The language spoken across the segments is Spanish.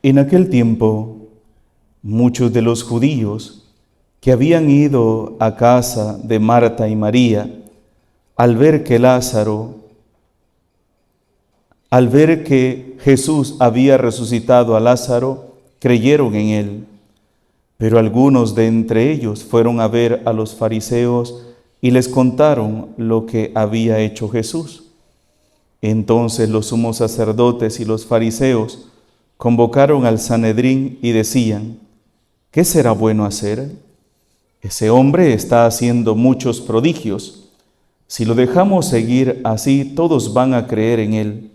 En aquel tiempo, muchos de los judíos que habían ido a casa de Marta y María, al ver que Jesús había resucitado a Lázaro, creyeron en él. Pero algunos de entre ellos fueron a ver a los fariseos y les contaron lo que había hecho Jesús. Entonces los sumos sacerdotes y los fariseos convocaron al Sanedrín y decían: ¿qué será bueno hacer? Ese hombre está haciendo muchos prodigios. Si lo dejamos seguir así, todos van a creer en él.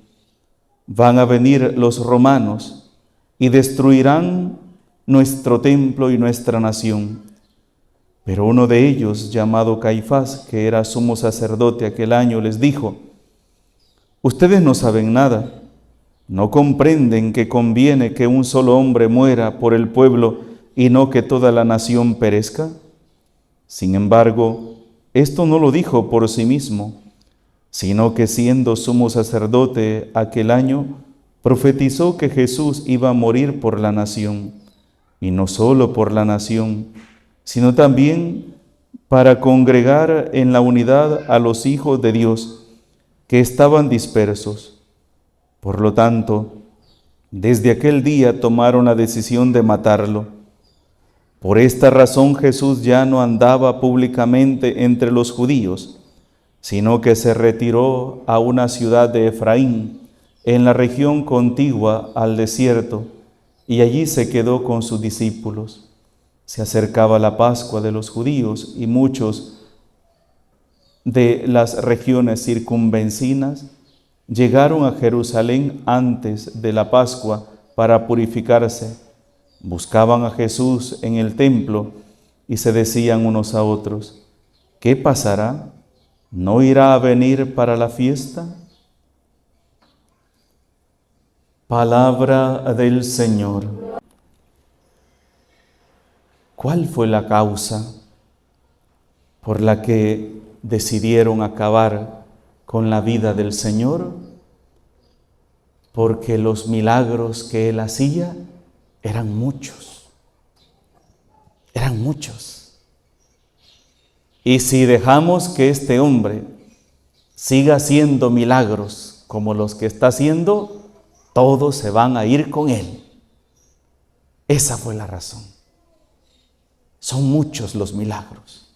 Van a venir los romanos y destruirán nuestro templo y nuestra nación. Pero uno de ellos, llamado Caifás, que era sumo sacerdote aquel año, les dijo: ustedes no saben nada, no comprenden que conviene que un solo hombre muera por el pueblo y no que toda la nación perezca. Sin embargo, esto no lo dijo por sí mismo, sino que siendo sumo sacerdote aquel año, profetizó que Jesús iba a morir por la nación, y no solo por la nación, sino también para congregar en la unidad a los hijos de Dios que estaban dispersos. Por lo tanto, desde aquel día tomaron la decisión de matarlo. Por esta razón Jesús ya no andaba públicamente entre los judíos, sino que se retiró a una ciudad de Efraín, en la región contigua al desierto, y allí se quedó con sus discípulos. Se acercaba la Pascua de los judíos y muchos de las regiones circunvecinas llegaron a Jerusalén antes de la Pascua para purificarse. Buscaban a Jesús en el templo y se decían unos a otros: ¿qué pasará? ¿No irá a venir para la fiesta? Palabra del Señor. ¿Cuál fue la causa por la que decidieron acabar con la vida del Señor? Porque los milagros que Él hacía eran muchos. Eran muchos. Y si dejamos que este hombre siga haciendo milagros como los que está haciendo, todos se van a ir con él. Esa fue la razón. Son muchos los milagros.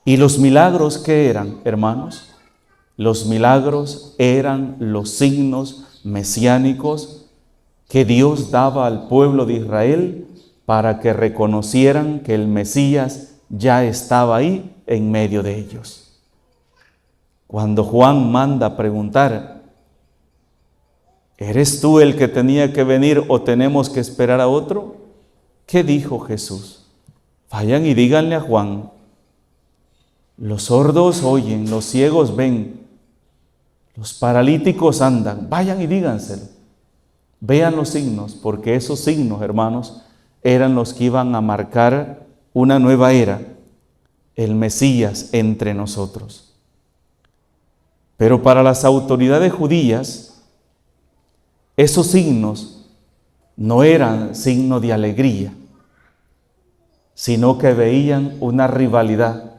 ¿Y los milagros qué eran, hermanos? Los milagros eran los signos mesiánicos que Dios daba al pueblo de Israel para que reconocieran que el Mesías ya estaba ahí en medio de ellos. Cuando Juan manda preguntar: ¿eres tú el que tenía que venir o tenemos que esperar a otro? ¿Qué dijo Jesús? Vayan y díganle a Juan: los sordos oyen, los ciegos ven, los paralíticos andan. Vayan y díganselo. Vean los signos, porque esos signos, hermanos, eran los que iban a marcar una nueva era, el Mesías entre nosotros. Pero para las autoridades judías, esos signos no eran signo de alegría, sino que veían una rivalidad,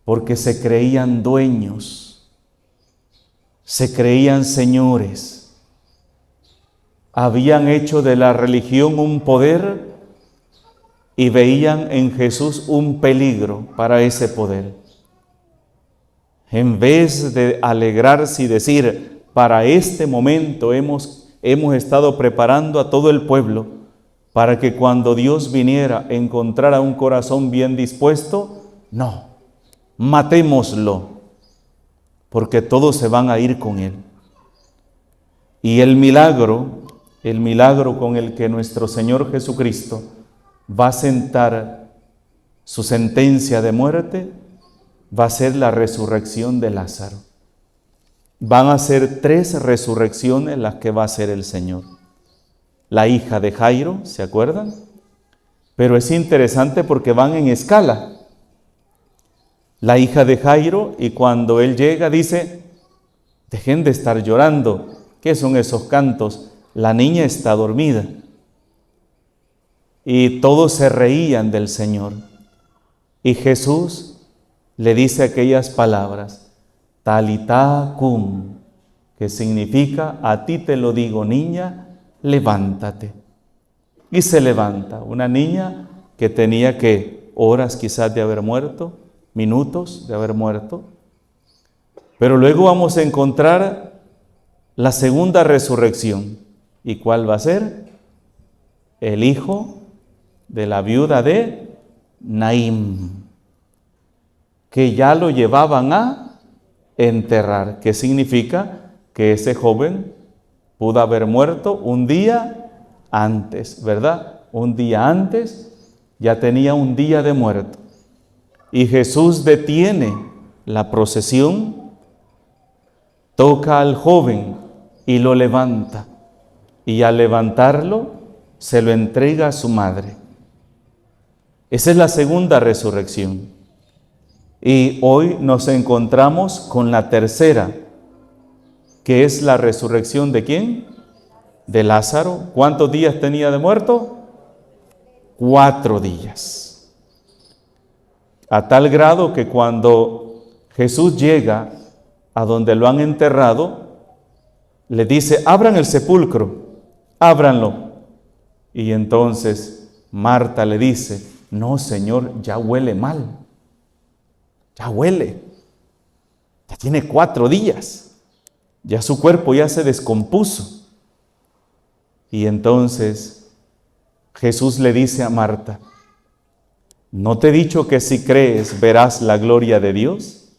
porque se creían dueños, se creían señores, habían hecho de la religión un poder y veían en Jesús un peligro para ese poder. En vez de alegrarse y decir: para este momento hemos estado preparando a todo el pueblo para que cuando Dios viniera encontrara un corazón bien dispuesto, no, matémoslo, porque todos se van a ir con él. Y el milagro con el que nuestro Señor Jesucristo va a sentar su sentencia de muerte, va a ser la resurrección de Lázaro. Van a ser 3 resurrecciones las que va a hacer el Señor. La hija de Jairo, ¿se acuerdan? Pero es interesante porque van en escala. La hija de Jairo, y cuando él llega dice: dejen de estar llorando. ¿Qué son esos cantos? la niña está dormida. Y todos se reían del Señor. Y Jesús le dice aquellas palabras, Talitá cum, que significa, a ti te lo digo, niña, levántate. Y se levanta, una niña que tenía que horas quizás de haber muerto, minutos de haber muerto. Pero luego vamos a encontrar la segunda resurrección. ¿Y cuál va a ser? El hijo de la viuda de Naín, que ya lo llevaban a enterrar. ¿Qué significa? Que ese joven pudo haber muerto un día antes, ¿verdad? Un día antes, ya tenía un día de muerto. Y Jesús detiene la procesión, toca al joven y lo levanta. Y al levantarlo, se lo entrega a su madre. Esa es la segunda resurrección. Y hoy nos encontramos con la tercera, que es la resurrección ¿de quién? De Lázaro. ¿Cuántos días tenía de muerto? 4 días. A tal grado que cuando Jesús llega a donde lo han enterrado, le dice, abran el sepulcro, ábranlo. Y entonces Marta le dice, no, Señor, ya huele mal. Ya huele. Ya tiene 4 días. Ya su cuerpo ya se descompuso. Y entonces Jesús le dice a Marta, ¿no te he dicho que si crees verás la gloria de Dios?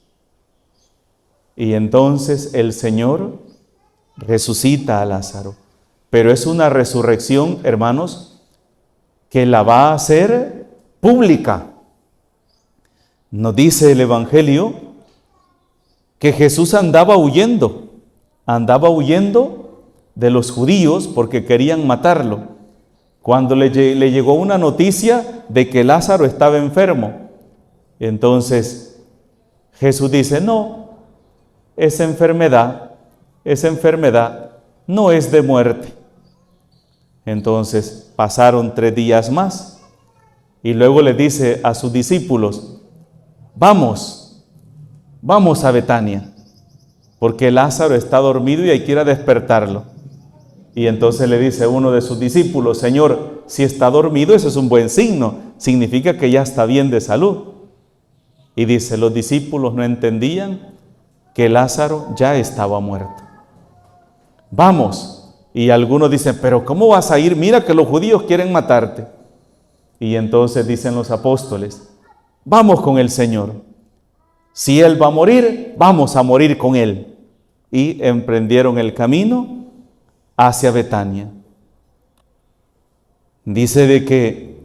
Y entonces el Señor resucita a Lázaro. Pero es una resurrección, hermanos, que la va a hacer pública. Nos dice el Evangelio que Jesús andaba huyendo de los judíos porque querían matarlo. Cuando le llegó una noticia de que Lázaro estaba enfermo, entonces Jesús dice, no, esa enfermedad no es de muerte. Entonces pasaron 3 días más. Y luego le dice a sus discípulos, vamos a Betania, porque Lázaro está dormido y hay que ir a despertarlo. Y entonces le dice uno de sus discípulos, Señor, si está dormido, eso es un buen signo, significa que ya está bien de salud. Y dice, los discípulos no entendían que Lázaro ya estaba muerto. Vamos. Y algunos dicen, pero ¿cómo vas a ir? Mira que los judíos quieren matarte. Y entonces dicen los apóstoles, vamos con el Señor. Si Él va a morir, vamos a morir con Él. Y emprendieron el camino hacia Betania. Dice de que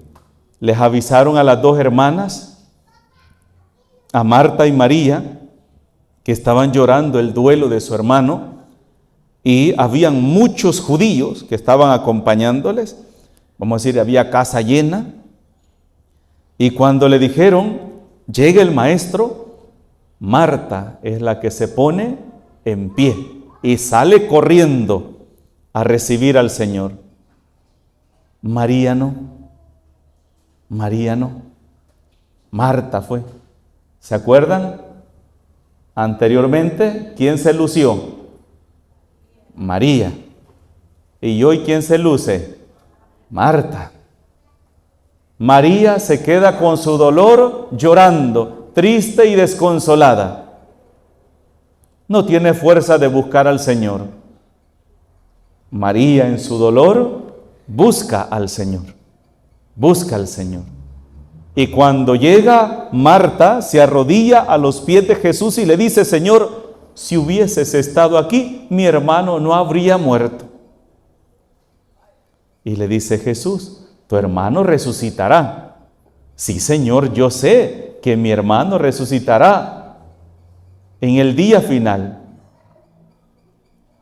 les avisaron a las 2 hermanas, a Marta y María, que estaban llorando el duelo de su hermano, y habían muchos judíos que estaban acompañándoles. Vamos a decir, había casa llena. Y cuando le dijeron, llega el maestro, Marta es la que se pone en pie y sale corriendo a recibir al Señor. María no. Marta fue. ¿Se acuerdan? Anteriormente, ¿quién se lució? María. ¿Y hoy quién se luce? Marta. María se queda con su dolor llorando, triste y desconsolada. No tiene fuerza de buscar al Señor. María en su dolor busca al Señor. Y cuando llega, Marta se arrodilla a los pies de Jesús y le dice, Señor, si hubieses estado aquí, mi hermano no habría muerto. Y le dice Jesús, tu hermano resucitará. Sí, Señor, yo sé que mi hermano resucitará en el día final.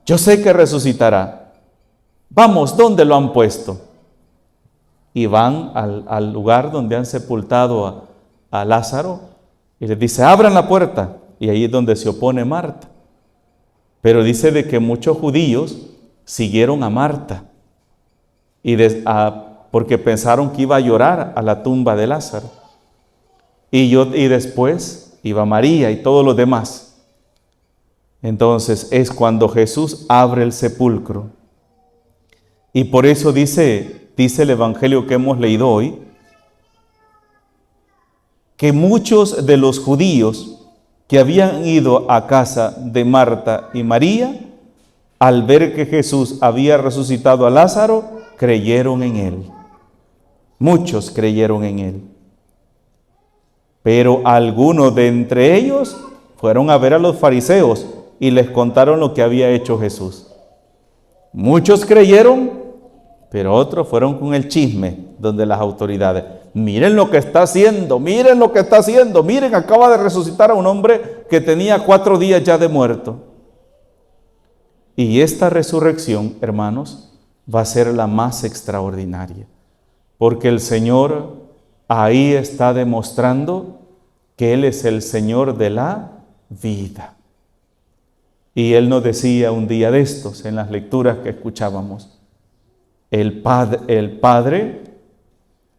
Yo sé que resucitará. Vamos, ¿dónde lo han puesto? Y van al lugar donde han sepultado a Lázaro y les dice, abran la puerta. Y ahí es donde se opone Marta. Pero dice de que muchos judíos siguieron a Marta porque pensaron que iba a llorar a la tumba de Lázaro. Y después iba María y todos los demás. Entonces es cuando Jesús abre el sepulcro. Y por eso dice el Evangelio que hemos leído hoy, que muchos de los judíos que habían ido a casa de Marta y María, al ver que Jesús había resucitado a Lázaro, creyeron en él. Muchos creyeron en él. Pero algunos de entre ellos fueron a ver a los fariseos y les contaron lo que había hecho Jesús. Muchos creyeron, pero otros fueron con el chisme donde las autoridades. Miren lo que está haciendo, miren lo que está haciendo, miren, acaba de resucitar a un hombre que tenía 4 días ya de muerto. Y esta resurrección, hermanos, va a ser la más extraordinaria, porque el Señor ahí está demostrando que Él es el Señor de la vida. Y Él nos decía un día de estos, en las lecturas que escuchábamos, el Padre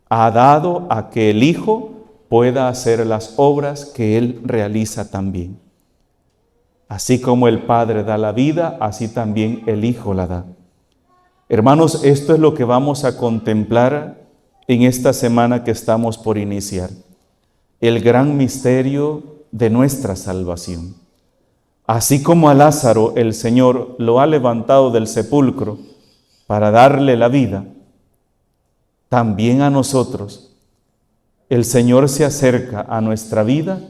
ha dado a que el Hijo pueda hacer las obras que Él realiza también. Así como el Padre da la vida, así también el Hijo la da. Hermanos, esto es lo que vamos a contemplar en esta semana que estamos por iniciar. El gran misterio de nuestra salvación. Así como a Lázaro el Señor lo ha levantado del sepulcro para darle la vida, también a nosotros el Señor se acerca a nuestra vida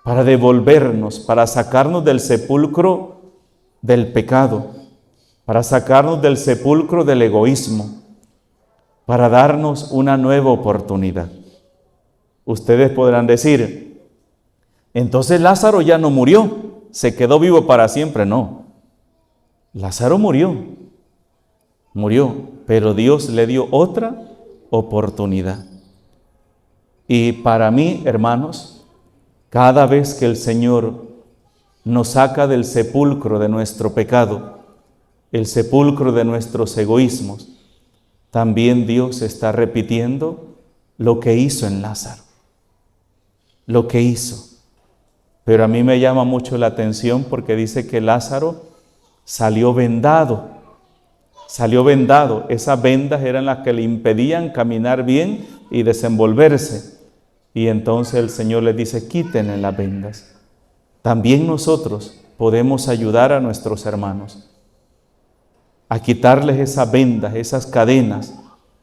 para devolvernos, para sacarnos del sepulcro del pecado, para sacarnos del sepulcro del egoísmo, para darnos una nueva oportunidad. Ustedes podrán decir, entonces Lázaro ya no murió, se quedó vivo para siempre. No, Lázaro murió, pero Dios le dio otra oportunidad. Y para mí, hermanos, cada vez que el Señor nos saca del sepulcro de nuestro pecado, el sepulcro de nuestros egoísmos, también Dios está repitiendo lo que hizo en Lázaro. Lo que hizo. Pero a mí me llama mucho la atención porque dice que Lázaro salió vendado. Salió vendado. Esas vendas eran las que le impedían caminar bien y desenvolverse. Y entonces el Señor le dice, quítenle las vendas. También nosotros podemos ayudar a nuestros hermanos a quitarles esas vendas, esas cadenas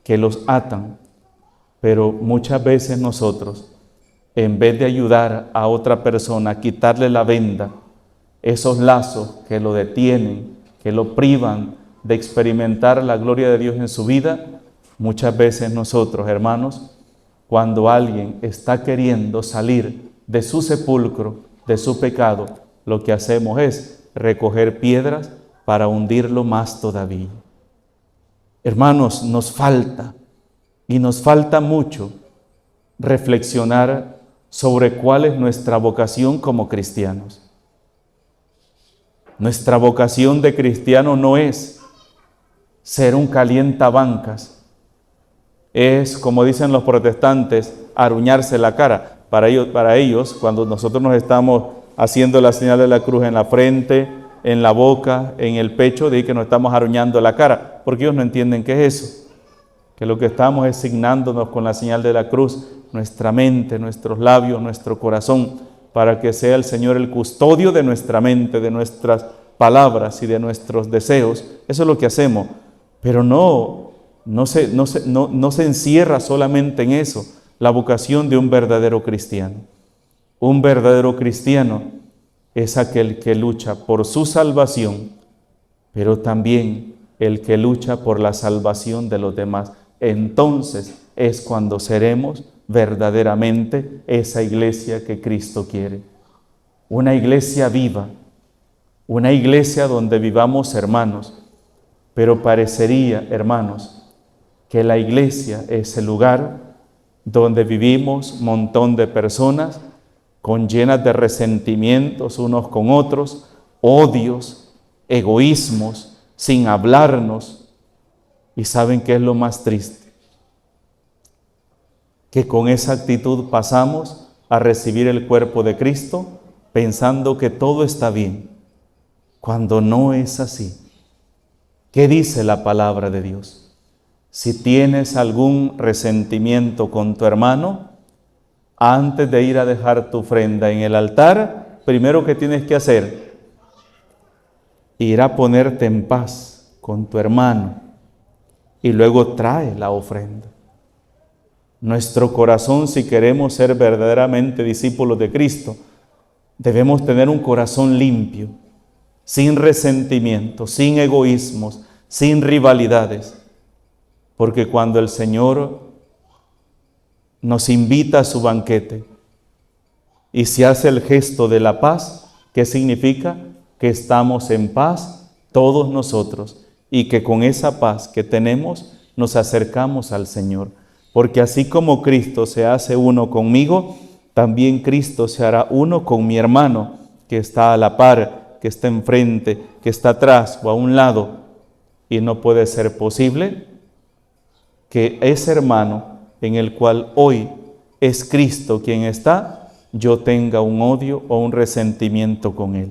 que los atan. Pero muchas veces nosotros, en vez de ayudar a otra persona a quitarle la venda, esos lazos que lo detienen, que lo privan de experimentar la gloria de Dios en su vida, muchas veces nosotros, hermanos, cuando alguien está queriendo salir de su sepulcro, de su pecado, lo que hacemos es recoger piedras para hundirlo más todavía. Hermanos, nos falta, y nos falta mucho, reflexionar sobre cuál es nuestra vocación como cristianos. Nuestra vocación de cristiano no es ser un calientabancas, es, como dicen los protestantes, aruñarse la cara. Para ellos, cuando nosotros nos estamos haciendo la señal de la cruz en la frente, en la boca, en el pecho, de que nos estamos aruñando la cara, porque ellos no entienden qué es eso, que lo que estamos es signándonos con la señal de la cruz, nuestra mente, nuestros labios, nuestro corazón, para que sea el Señor el custodio de nuestra mente, de nuestras palabras y de nuestros deseos. Eso es lo que hacemos, pero no se encierra solamente en eso, la vocación de un verdadero cristiano. Un verdadero cristiano es aquel que lucha por su salvación, pero también el que lucha por la salvación de los demás. Entonces es cuando seremos verdaderamente esa iglesia que Cristo quiere. Una iglesia viva, una iglesia donde vivamos hermanos, pero parecería, hermanos, que la iglesia es el lugar donde vivimos un montón de personas llenas de resentimientos unos con otros, odios, egoísmos, sin hablarnos. ¿Y saben qué es lo más triste? Que con esa actitud pasamos a recibir el cuerpo de Cristo pensando que todo está bien, cuando no es así. ¿Qué dice la palabra de Dios? Si tienes algún resentimiento con tu hermano, antes de ir a dejar tu ofrenda en el altar, primero que tienes que hacer, ir a ponerte en paz con tu hermano y luego trae la ofrenda. Nuestro corazón, si queremos ser verdaderamente discípulos de Cristo, debemos tener un corazón limpio, sin resentimiento, sin egoísmos, sin rivalidades. Porque cuando el Señor nos invita a su banquete y se hace el gesto de la paz, ¿qué significa? Que estamos en paz todos nosotros y que con esa paz que tenemos nos acercamos al Señor. Porque así como Cristo se hace uno conmigo, también Cristo se hará uno con mi hermano que está a la par, que está enfrente, que está atrás o a un lado. Y no puede ser posible que ese hermano en el cual hoy es Cristo quien está, yo tenga un odio o un resentimiento con él.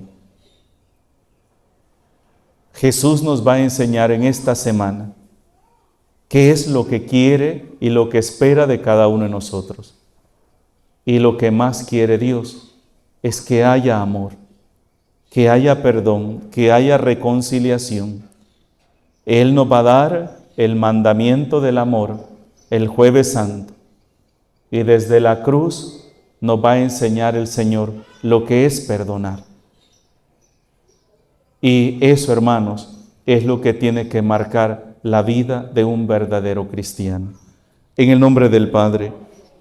Jesús nos va a enseñar en esta semana qué es lo que quiere y lo que espera de cada uno de nosotros. Y lo que más quiere Dios es que haya amor, que haya perdón, que haya reconciliación. Él nos va a dar el mandamiento del amor el Jueves Santo. Y desde la cruz nos va a enseñar el Señor lo que es perdonar. Y eso, hermanos, es lo que tiene que marcar la vida de un verdadero cristiano. En el nombre del Padre,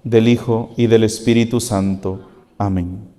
del Hijo y del Espíritu Santo. Amén.